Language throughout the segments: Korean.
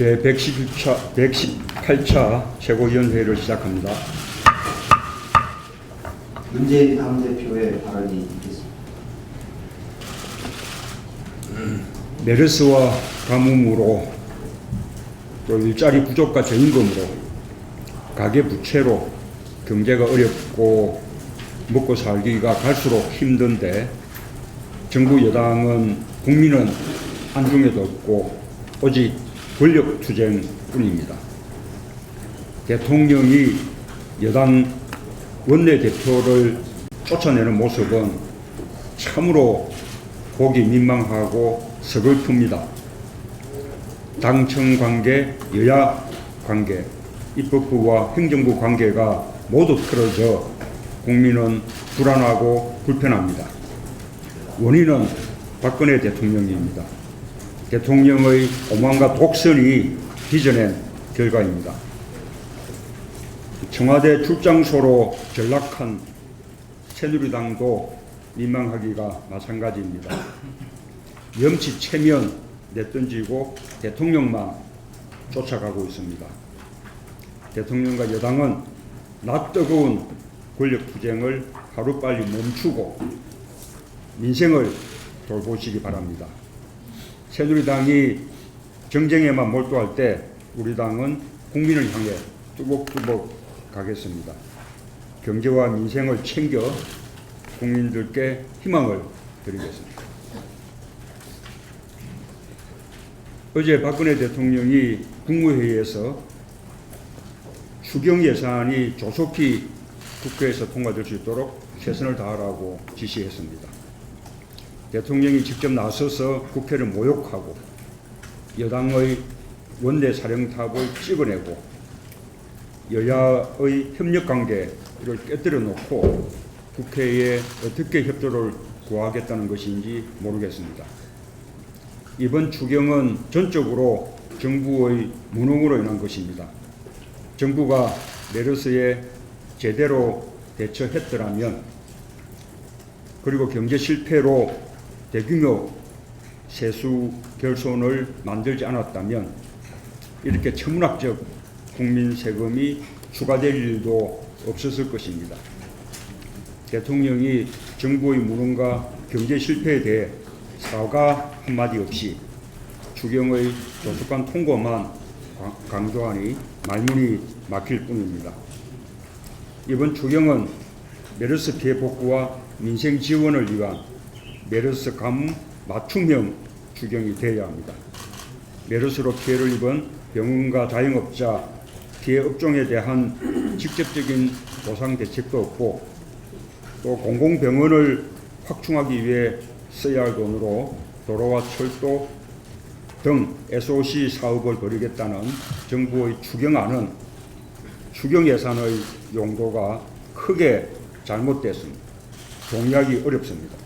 제118차 최고위원회를 시작합니다. 문재인 당대표의 발언이 있겠습니다. 메르스와 가뭄으로 또 일자리 부족과 저임금으로 가계 부채로 경제가 어렵고 먹고 살기가 갈수록 힘든데 정부 여당은 국민은 안중에도 없고 오직 권력 투쟁뿐입니다. 대통령이 여당 원내대표를 쫓아내는 모습은 참으로 보기 민망하고 서글픕니다. 당청 관계, 여야 관계, 입법부와 행정부 관계가 모두 틀어져 국민은 불안하고 불편합니다. 원인은 박근혜 대통령입니다. 대통령의 오만과 독선이 빚어낸 결과입니다. 청와대 출장소로 전락한 새누리당도 민망하기가 마찬가지입니다. 염치체면 내던지고 대통령만 쫓아가고 있습니다. 대통령과 여당은 낯뜨거운 권력투쟁을 하루빨리 멈추고 민생을 돌보시기 바랍니다. 새누리당이 정쟁에만 몰두할 때 우리 당은 국민을 향해 뚜벅뚜벅 가겠습니다. 경제와 민생을 챙겨 국민들께 희망을 드리겠습니다. 어제 박근혜 대통령이 국무회의에서 추경 예산이 조속히 국회에서 통과될 수 있도록 최선을 다하라고 지시했습니다. 대통령이 직접 나서서 국회를 모욕하고 여당의 원내 사령탑을 찍어내고 여야의 협력관계를 깨뜨려 놓고 국회에 어떻게 협조를 구하겠다는 것인지 모르겠습니다. 이번 추경은 전적으로 정부의 무능으로 인한 것입니다. 정부가 메르스에 제대로 대처했더라면 그리고 경제 실패로 대규모 세수 결손을 만들지 않았다면 이렇게 천문학적 국민 세금이 추가될 일도 없었을 것입니다. 대통령이 정부의 무능과 경제 실패에 대해 사과 한마디 없이 추경의 조속한 통과만 강조하니 말문이 막힐 뿐입니다. 이번 추경은 메르스 피해 복구와 민생 지원을 위한 메르스 가뭄 맞춤형 추경이 되어야 합니다. 메르스로 피해를 입은 병원과 자영업자, 피해 업종에 대한 직접적인 보상 대책도 없고 또 공공병원을 확충하기 위해 써야 할 돈으로 도로와 철도 등 SOC 사업을 벌이겠다는 정부의 추경안은 추경 예산의 용도가 크게 잘못됐습니다. 동의하기 어렵습니다.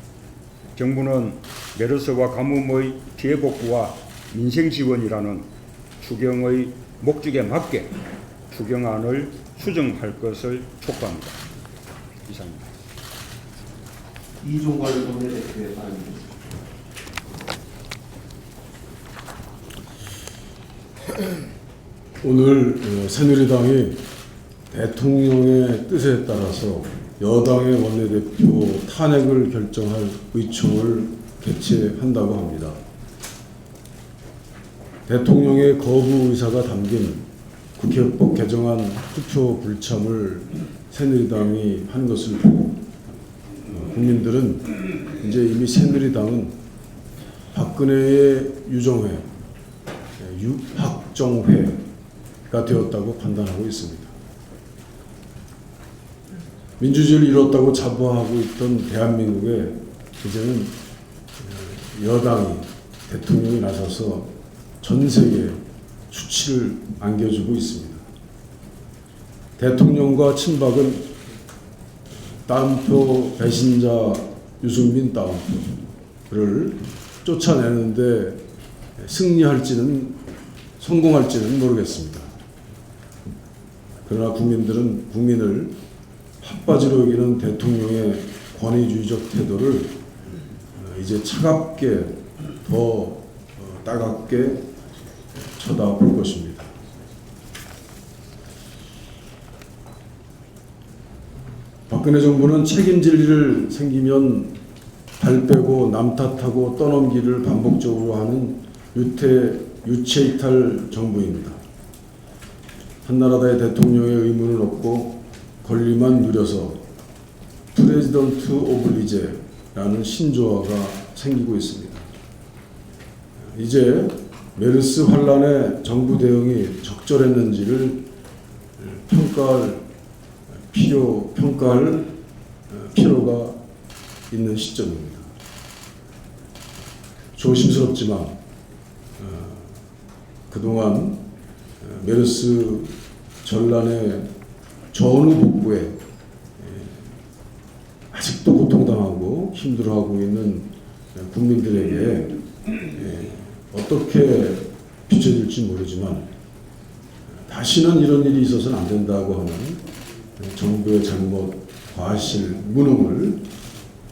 정부는 메르스와 가뭄의 피해 복구와 민생 지원이라는 추경의 목적에 맞게 추경안을 수정할 것을 촉구합니다. 이상입니다. 이종걸 원내대표의 발언입니다. 오늘 새누리당이 대통령의 뜻에 따라서 여당의 원내대표 탄핵을 결정할 의총을 개최한다고 합니다. 대통령의 거부 의사가 담긴 국회법 개정안 투표 불참을 새누리당이 한 것을 보고 국민들은 이제 이미 새누리당은 박근혜의 유정회, 유박정회가 되었다고 판단하고 있습니다. 민주주의를 이뤘다고 자부하고 있던 대한민국에 이제는 여당이 대통령이 나서서 전 세계에 수치를 안겨주고 있습니다. 대통령과 친박은 따옴표 배신자 유승민 따옴표를 쫓아내는데 성공할지는 모르겠습니다. 그러나 국민을 핫바지로 여기는 대통령의 권위주의적 태도를 이제 차갑게 더 따갑게 쳐다볼 것입니다. 박근혜 정부는 책임질 일 생기면 발 빼고 남 탓하고 떠넘기를 반복적으로 하는 유체이탈 정부입니다. 한나라당의 대통령의 의문을 얻고 권리만 누려서 프레지던트 오브 리제라는 신조어가 생기고 있습니다. 이제 메르스 환란의 정부 대응이 적절했는지를 평가할 필요가 있는 시점입니다. 조심스럽지만 그동안 메르스 전란의 전후 복부에 아직도 고통당하고 힘들어하고 있는 국민들에게 어떻게 비춰질지 모르지만 다시는 이런 일이 있어서는 안 된다고 하는 정부의 잘못, 과실, 무능을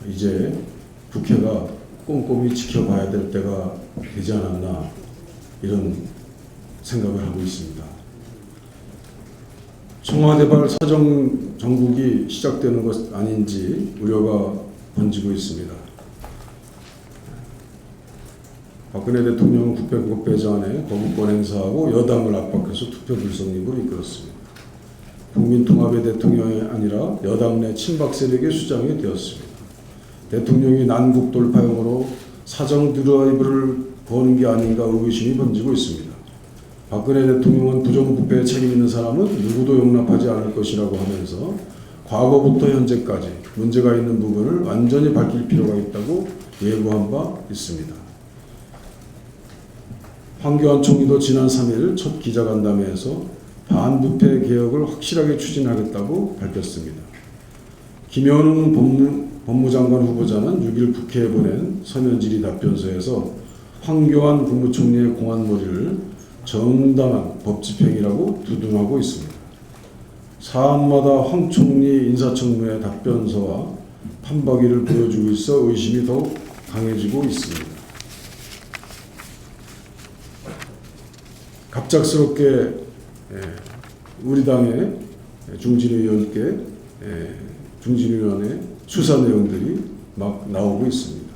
이제 국회가 꼼꼼히 지켜봐야 될 때가 되지 않았나 이런 생각을 하고 있습니다. 청와대발 사정 정국이 시작되는 것 아닌지 우려가 번지고 있습니다. 박근혜 대통령은 국회법 배제안에 거부권 행사하고 여당을 압박해서 투표 불성립으로 이끌었습니다. 국민 통합의 대통령이 아니라 여당 내 친박 세력의 수장이 되었습니다. 대통령이 난국 돌파용으로 사정 드라이브를 거는 게 아닌가 의구심이 번지고 있습니다. 박근혜 대통령은 부정부패에 책임 있는 사람은 누구도 용납하지 않을 것이라고 하면서 과거부터 현재까지 문제가 있는 부분을 완전히 밝힐 필요가 있다고 예고한 바 있습니다. 황교안 총리도 지난 3일 첫 기자간담회에서 반부패 개혁을 확실하게 추진하겠다고 밝혔습니다. 김현우 법무장관 후보자는 6일 국회에 보낸 서면 질의 답변서에서 황교안 국무총리의 공안몰이를 정당한 법집행이라고 두둔하고 있습니다. 사안마다 황 총리 인사청문회 답변서와 판박이를 보여주고 있어 의심이 더욱 강해지고 있습니다. 갑작스럽게 우리 당의 중진위원회 수사 내용들이 막 나오고 있습니다.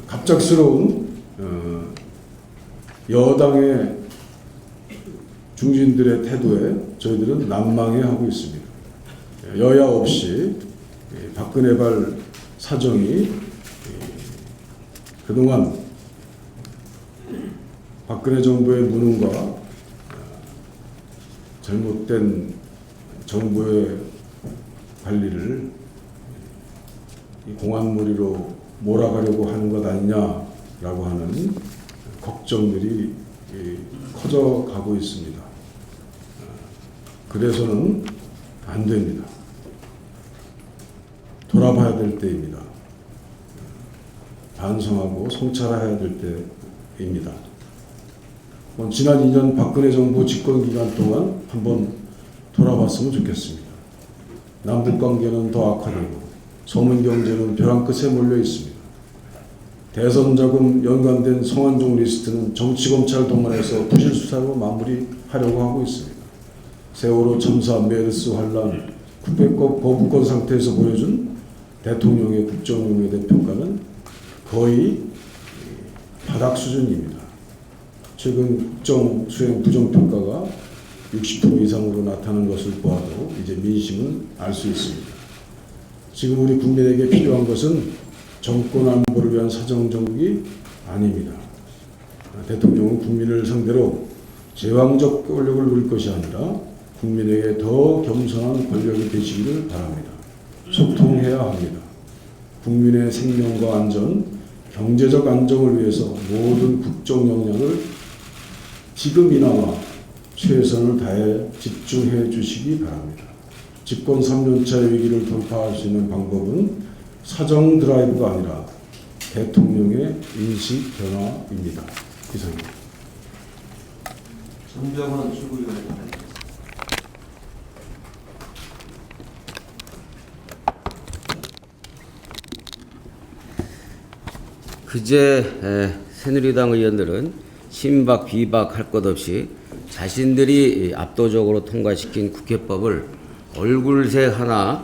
갑작스러운 여당의 중진들의 태도에 저희들은 난망해하고 있습니다. 여야 없이 박근혜발 사정이 그동안 박근혜 정부의 무능과 잘못된 정부의 관리를 공안몰이로 몰아가려고 하는 것 아니냐라고 하는 걱정들이 커져가고 있습니다. 그래서는 안 됩니다. 돌아봐야 될 때입니다. 반성하고 성찰해야 될 때입니다. 지난 2년 박근혜 정부 집권기간 동안 한번 돌아봤으면 좋겠습니다. 남북관계는 더 악화되고 서문경제는 벼랑 끝에 몰려 있습니다. 대선 자금 연관된 성완종 리스트는 정치검찰 동원해서 부실수사로 마무리하려고 하고 있습니다. 세월호 참사, 메르스 환란, 국회법 거부권 상태에서 보여준 대통령의 국정용에 대한 평가는 거의 바닥 수준입니다. 최근 국정 수행 부정평가가 60% 이상으로 나타난 것을 보아도 이제 민심은 알 수 있습니다. 지금 우리 국민에게 필요한 것은 정권 안보를 위한 사정정국이 아닙니다. 대통령은 국민을 상대로 제왕적 권력을 누릴 것이 아니라 국민에게 더 겸손한 권력이 되시기를 바랍니다. 소통해야 합니다. 국민의 생명과 안전, 경제적 안정을 위해서 모든 국정 역량을 지금이나마 최선을 다해 집중해 주시기 바랍니다. 집권 3년차 위기를 돌파할 수 있는 방법은 사정 드라이브가 아니라 대통령의 인식 변화입니다. 이상입니다. 정병원 추구위원입니다. 그제 새누리당 의원들은 친박 비박 할 것 없이 자신들이 압도적으로 통과시킨 국회법을 얼굴색 하나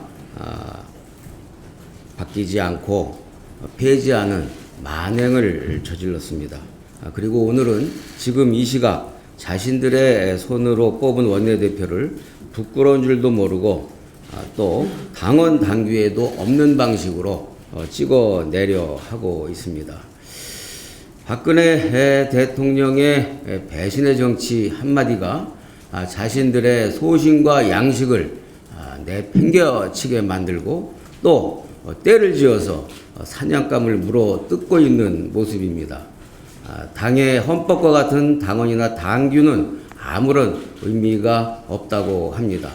바뀌지 않고 폐지하는 만행을 저질렀습니다. 그리고 오늘은 지금 이 시각 자신들의 손으로 뽑은 원내대표를 부끄러운 줄도 모르고 또 당원 당규에도 없는 방식으로 찍어내려 하고 있습니다. 박근혜 대통령의 배신의 정치 한마디가 자신들의 소신과 양식을 내팽겨치게 만들고 또 때를 지어서 사냥감을 물어 뜯고 있는 모습입니다. 당의 헌법과 같은 당원이나 당규는 아무런 의미가 없다고 합니다.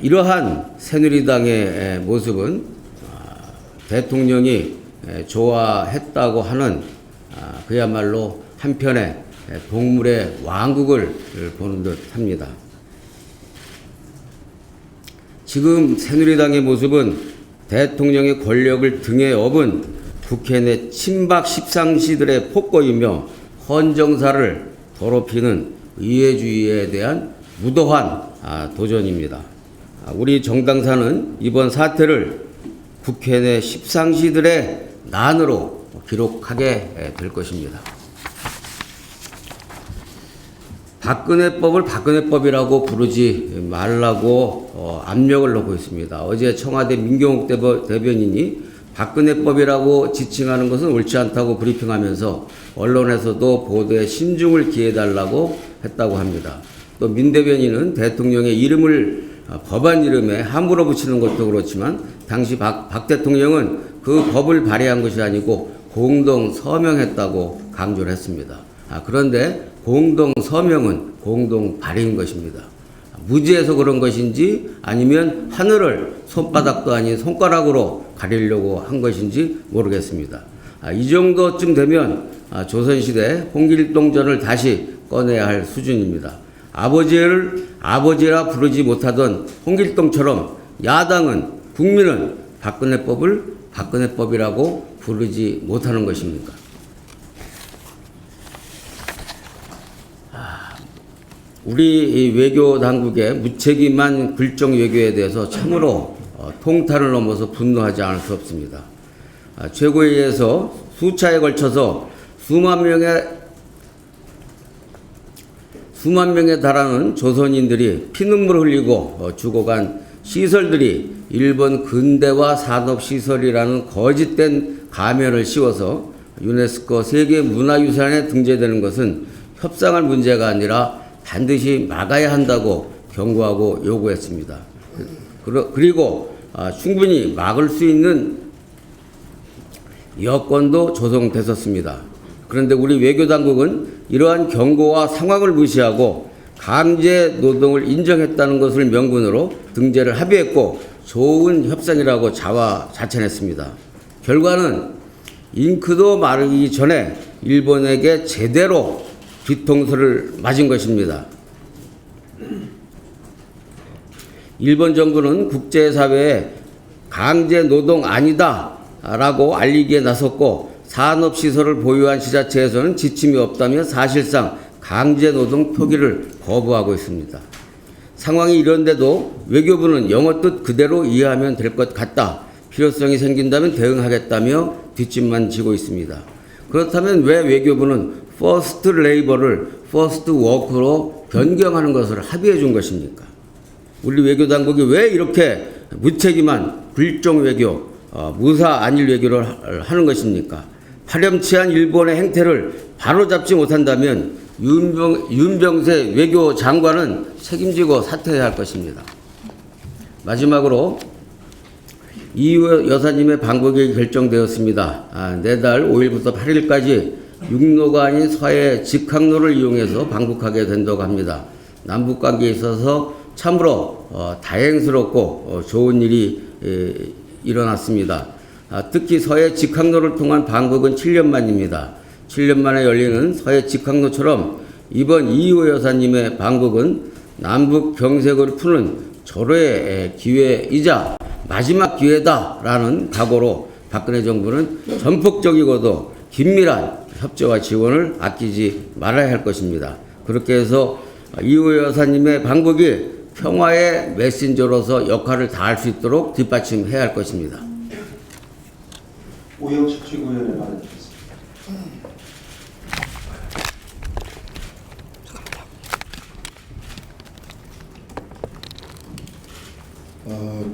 이러한 새누리당의 모습은 대통령이 좋아했다고 하는 그야말로 한편의 동물의 왕국을 보는 듯 합니다. 지금 새누리당의 모습은 대통령의 권력을 등에 업은 국회 내 친박 십상시들의 폭거이며 헌정사를 더럽히는 의회주의에 대한 무도한 도전입니다. 우리 정당사는 이번 사태를 국회 내 십상시들의 난으로 기록하게 될 것입니다. 박근혜법을 박근혜법이라고 부르지 말라고 압력을 넣고 있습니다. 어제 청와대 민경욱 대변인이 박근혜법이라고 지칭하는 것은 옳지 않다고 브리핑하면서 언론에서도 보도에 신중을 기해달라고 했다고 합니다. 또 민 대변인은 대통령의 이름을 법안 이름에 함부로 붙이는 것도 그렇지만 당시 박 대통령은 그 법을 발의한 것이 아니고 공동 서명했다고 강조를 했습니다. 그런데 공동 서명은 공동 발의인 것입니다. 무지해서 그런 것인지 아니면 하늘을 손바닥도 아닌 손가락으로 가리려고 한 것인지 모르겠습니다. 이 정도쯤 되면 조선시대 홍길동전을 다시 꺼내야 할 수준입니다. 아버지를 아버지라 부르지 못하던 홍길동처럼 야당은 국민은 박근혜법을 박근혜법이라고 부르지 못하는 것입니까? 우리 외교 당국의 무책임한 굴종 외교에 대해서 참으로 통탄을 넘어서 분노하지 않을 수 없습니다. 최고위에서 수차에 걸쳐서 수만 명에 달하는 조선인들이 피눈물을 흘리고 죽어간 시설들이 일본 근대화 산업시설이라는 거짓된 가면을 씌워서 유네스코 세계문화유산에 등재되는 것은 협상할 문제가 아니라 반드시 막아야 한다고 경고하고 요구했습니다. 그리고 충분히 막을 수 있는 여건도 조성됐었습니다. 그런데 우리 외교당국은 이러한 경고와 상황을 무시하고 강제 노동을 인정했다는 것을 명분으로 등재를 합의했고 좋은 협상이라고 자화자찬했습니다. 결과는 잉크도 마르기 전에 일본에게 제대로 뒤통수를 맞은 것입니다. 일본 정부는 국제사회에 강제 노동 아니다 라고 알리기에 나섰고 산업시설을 보유한 지자체에서는 지침이 없다며 사실상 강제 노동 표기를 거부하고 있습니다. 상황이 이런데도 외교부는 영어 뜻 그대로 이해하면 될 것 같다. 필요성이 생긴다면 대응하겠다며 뒷짐만 지고 있습니다. 그렇다면 왜 외교부는 퍼스트 레이버를 퍼스트 워크로 변경하는 것을 합의해 준 것입니까? 우리 외교당국이 왜 이렇게 무책임한 굴종 외교, 무사 안일 외교를 하는 것입니까? 파렴치한 일본의 행태를 바로잡지 못한다면 윤병세 외교장관은 책임지고 사퇴해야 할 것입니다. 마지막으로 이유 여사님의 방북이 결정되었습니다. 내달 5일부터 8일까지 육로가 아닌 서해 직항로를 이용해서 방북하게 된다고 합니다. 남북관계에 있어서 참으로 다행스럽고 좋은 일이 일어났습니다. 특히 서해 직항로를 통한 방북은 7년 만입니다. 7년 만에 열리는 서해 직항로처럼 이번 이호 여사님의 방북은 남북 경색을 푸는 절호의 기회이자 마지막 기회다라는 각오로 박근혜 정부는 전폭적이고도 긴밀한 협조와 지원을 아끼지 말아야 할 것입니다. 그렇게 해서 이호 여사님의 방북이 평화의 메신저로서 역할을 다할 수 있도록 뒷받침해야 할 것입니다. 오영식 최고위원의 발언 듣겠습니다.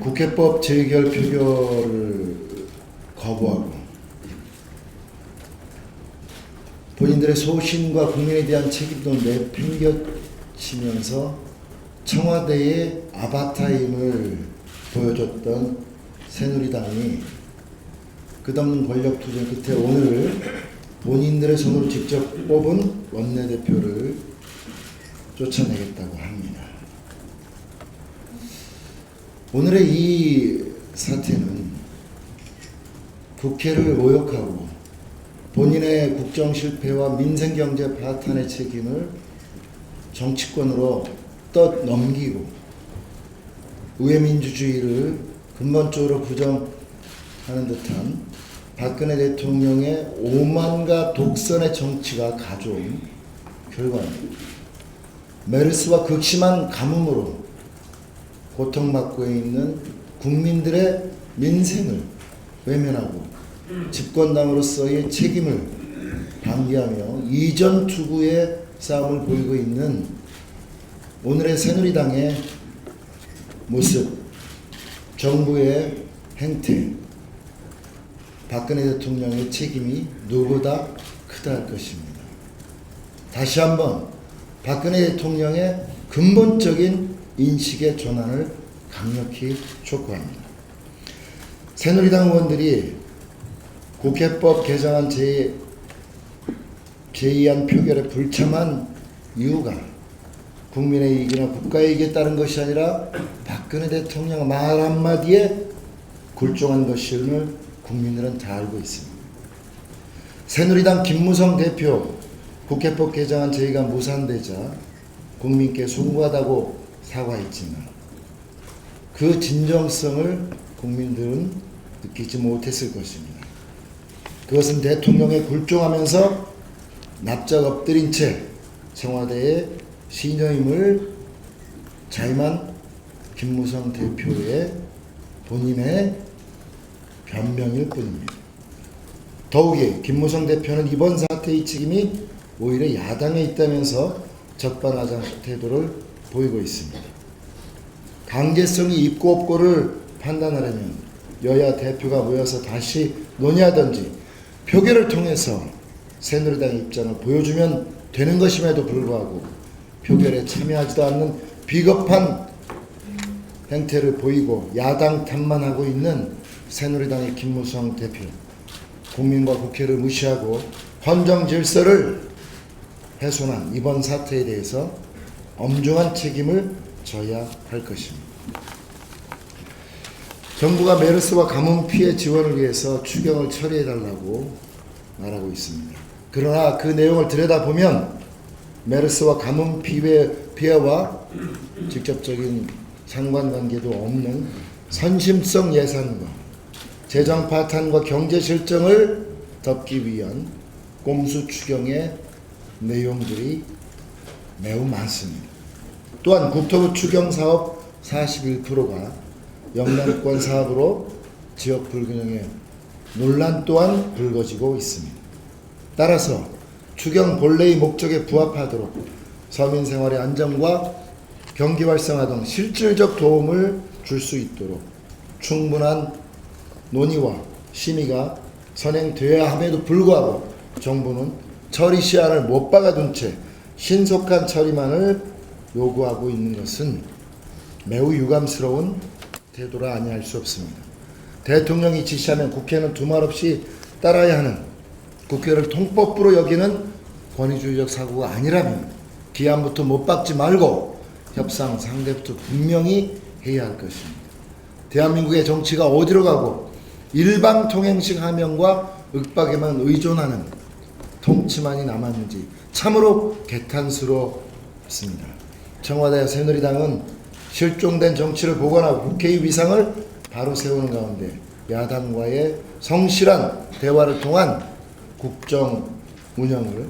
국회법 재결 표결을 거부하고 본인들의 소신과 국민에 대한 책임도 내팽겨치면서 청와대의 아바타임을 보여줬던 새누리당이 끝없는 권력 투쟁 끝에 오늘 본인들의 손으로 직접 뽑은 원내대표를 쫓아내겠다고 합니다. 오늘의 이 사태는 국회를 모욕하고 본인의 국정 실패와 민생 경제 파탄의 책임을 정치권으로 떠넘기고 우회민주주의를 근본적으로 부정하는 듯한 박근혜 대통령의 오만과 독선의 정치가 가져온 결과입니다. 메르스와 극심한 가뭄으로 고통받고 있는 국민들의 민생을 외면하고 집권당으로서의 책임을 방기하며 이전 투구의 싸움을 보이고 있는 오늘의 새누리당의 모습, 정부의 행태, 박근혜 대통령의 책임이 누구보다 크다 할 것입니다. 다시 한번 박근혜 대통령의 근본적인 인식의 전환을 강력히 촉구합니다. 새누리당 의원들이 국회법 개정안 제의안 표결에 불참한 이유가 국민의 이익이나 국가의 이익에 따른 것이 아니라 박근혜 대통령 말 한마디에 굴종한 것임을 국민들은 다 알고 있습니다. 새누리당 김무성 대표 국회법 개정안 제의가 무산되자 국민께 숭고하다고 사과했지만 그 진정성을 국민들은 느끼지 못했을 것입니다. 그것은 대통령에 굴종하면서 납작 엎드린 채 청와대의 신여임을 자임한 김무성 대표의 본인의 변명일 뿐입니다. 더욱이 김무성 대표는 이번 사태의 책임이 오히려 야당에 있다면서 적반하장 태도를 보이고 있습니다. 강제성이 있고 없고를 판단하려면 여야 대표가 모여서 다시 논의하든지 표결을 통해서 새누리당의 입장을 보여주면 되는 것임에도 불구하고 표결에 참여하지도 않는 비겁한 행태를 보이고 야당 탓만 하고 있는 새누리당의 김무성 대표, 국민과 국회를 무시하고 헌정 질서를 훼손한 이번 사태에 대해서 엄중한 책임을 져야 할 것입니다. 정부가 메르스와 가뭄 피해 지원을 위해서 추경을 처리해달라고 말하고 있습니다. 그러나 그 내용을 들여다보면 메르스와 가뭄 피해와 직접적인 상관관계도 없는 선심성 예산과 재정 파탄과 경제 실정을 덮기 위한 꼼수 추경의 내용들이 매우 많습니다. 또한 국토부 추경 사업 41%가 영남권 사업으로 지역 불균형의 논란 또한 불거지고 있습니다. 따라서 추경 본래의 목적에 부합하도록 서민 생활의 안정과 경기 활성화 등 실질적 도움을 줄 수 있도록 충분한 논의와 심의가 선행되어야 함에도 불구하고 정부는 처리 시한을 못 박아둔 채 신속한 처리만을 요구하고 있는 것은 매우 유감스러운 태도라 아니할 수 없습니다. 대통령이 지시하면 국회는 두말 없이 따라야 하는 국회를 통법부로 여기는 권위주의적 사고가 아니라면 기한부터 못 박지 말고 협상 상대부터 분명히 해야 할 것입니다. 대한민국의 정치가 어디로 가고 일방통행식 하명과 윽박에만 의존하는 통치만이 남았는지 참으로 개탄스럽습니다. 청와대와 새누리당은 실종된 정치를 복원하고 국회의 위상을 바로 세우는 가운데 야당과의 성실한 대화를 통한 국정 운영을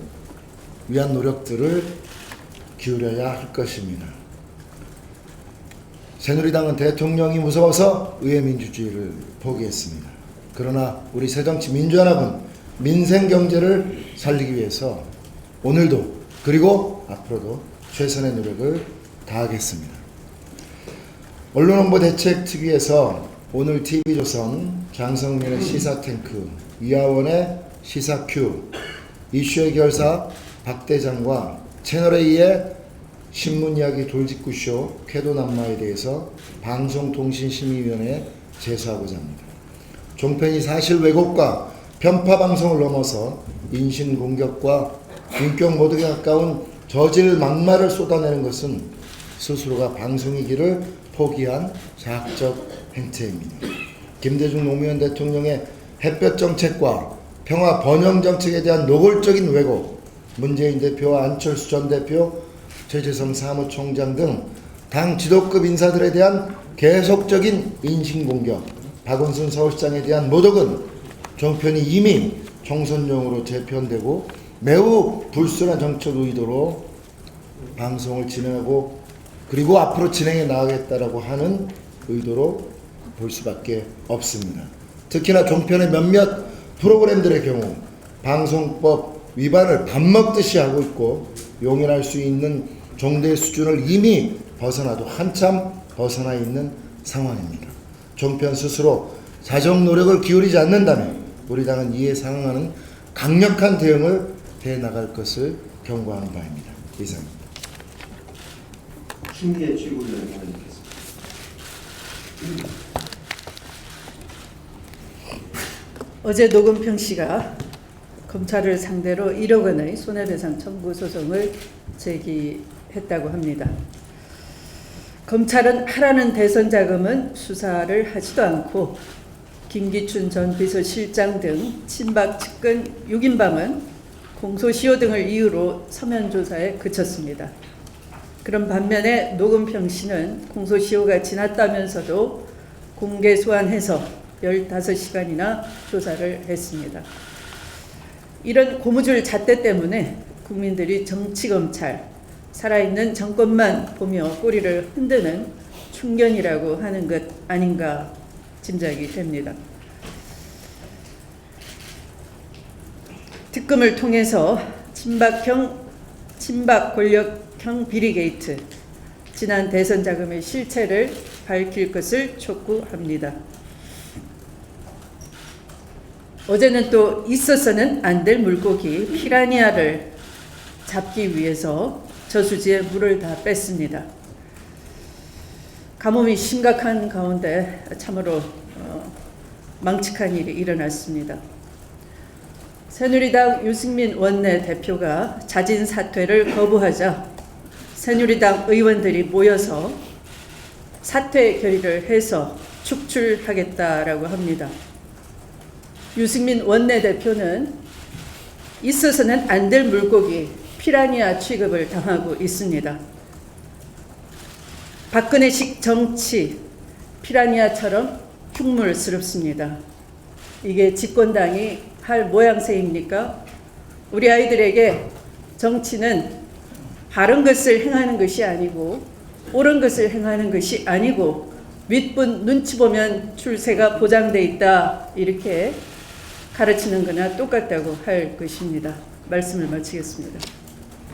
위한 노력들을 기울여야 할 것입니다. 새누리당은 대통령이 무서워서 의회민주주의를 포기했습니다. 그러나 우리 새정치민주연합은 민생경제를 살리기 위해서 오늘도 그리고 앞으로도 최선의 노력을 다하겠습니다. 언론홍보대책특위에서 오늘 TV조선, 장성민의 시사탱크, 이하원의 시사큐, 이슈의 결사 박대장과 채널A의 신문이야기 돌직구쇼 쾌도남마에 대해서 방송통신심의위원회에 제소하고자 합니다. 종편이 사실 왜곡과 편파 방송을 넘어서 인신공격과 인격 모독에 가까운 저질 막말을 쏟아내는 것은 스스로가 방송이기를 포기한 자학적 행태입니다. 김대중 노무현 대통령의 햇볕 정책과 평화 번영 정책에 대한 노골적인 왜곡, 문재인 대표와 안철수 전 대표, 최재성 사무총장 등 당 지도급 인사들에 대한 계속적인 인신공격, 박원순 서울시장에 대한 모독은 종편이 이미 총선용으로 재편되고 매우 불순한 정책 의도로 방송을 진행하고 그리고 앞으로 진행해 나가겠다라고 하는 의도로 볼 수밖에 없습니다. 특히나 종편의 몇몇 프로그램들의 경우 방송법 위반을 밥 먹듯이 하고 있고 용인할 수 있는 정도의 수준을 이미 벗어나도 한참 벗어나 있는 상황입니다. 종편 스스로 자정 노력을 기울이지 않는다면 우리 당은 이에 상응하는 강력한 대응을 해나갈 것을 경고하는 바입니다. 이상입니다. 신기의 최고위원을 발언하겠습니다. 어제 노건평 씨가 검찰을 상대로 1억 원의 손해배상 청구 소송을 제기했다고 합니다. 검찰은 하라는 대선 자금은 수사를 하지도 않고 김기춘 전 비서실장 등 친박 측근 6인방은 공소시효 등을 이유로 서면 조사에 그쳤습니다. 그런 반면에 노건평 씨는 공소시효가 지났다면서도 공개 소환해서 15시간이나 조사를 했습니다. 이런 고무줄 잣대 때문에 국민들이 정치검찰, 살아있는 정권만 보며 꼬리를 흔드는 충견이라고 하는 것 아닌가 짐작이 됩니다. 특검을 통해서 친박 권력형 비리 게이트, 지난 대선 자금의 실체를 밝힐 것을 촉구합니다. 어제는 또 있어서는 안 될 물고기 피라니아를 잡기 위해서 저수지에 물을 다 뺐습니다. 가뭄이 심각한 가운데 참으로 망측한 일이 일어났습니다. 새누리당 유승민 원내대표가 자진 사퇴를 거부하자 새누리당 의원들이 모여서 사퇴 결의를 해서 축출하겠다라고 합니다. 유승민 원내대표는 있어서는 안 될 물고기 피라니아 취급을 당하고 있습니다. 박근혜식 정치 피라니아처럼 흉물스럽습니다. 이게 집권당이 할 모양새입니까? 우리 아이들에게 정치는 바른 것을 행하는 것이 아니고 옳은 것을 행하는 것이 아니고 윗분 눈치 보면 출세가 보장돼 있다 이렇게 가르치는 거나 똑같다고 할 것입니다. 말씀을 마치겠습니다.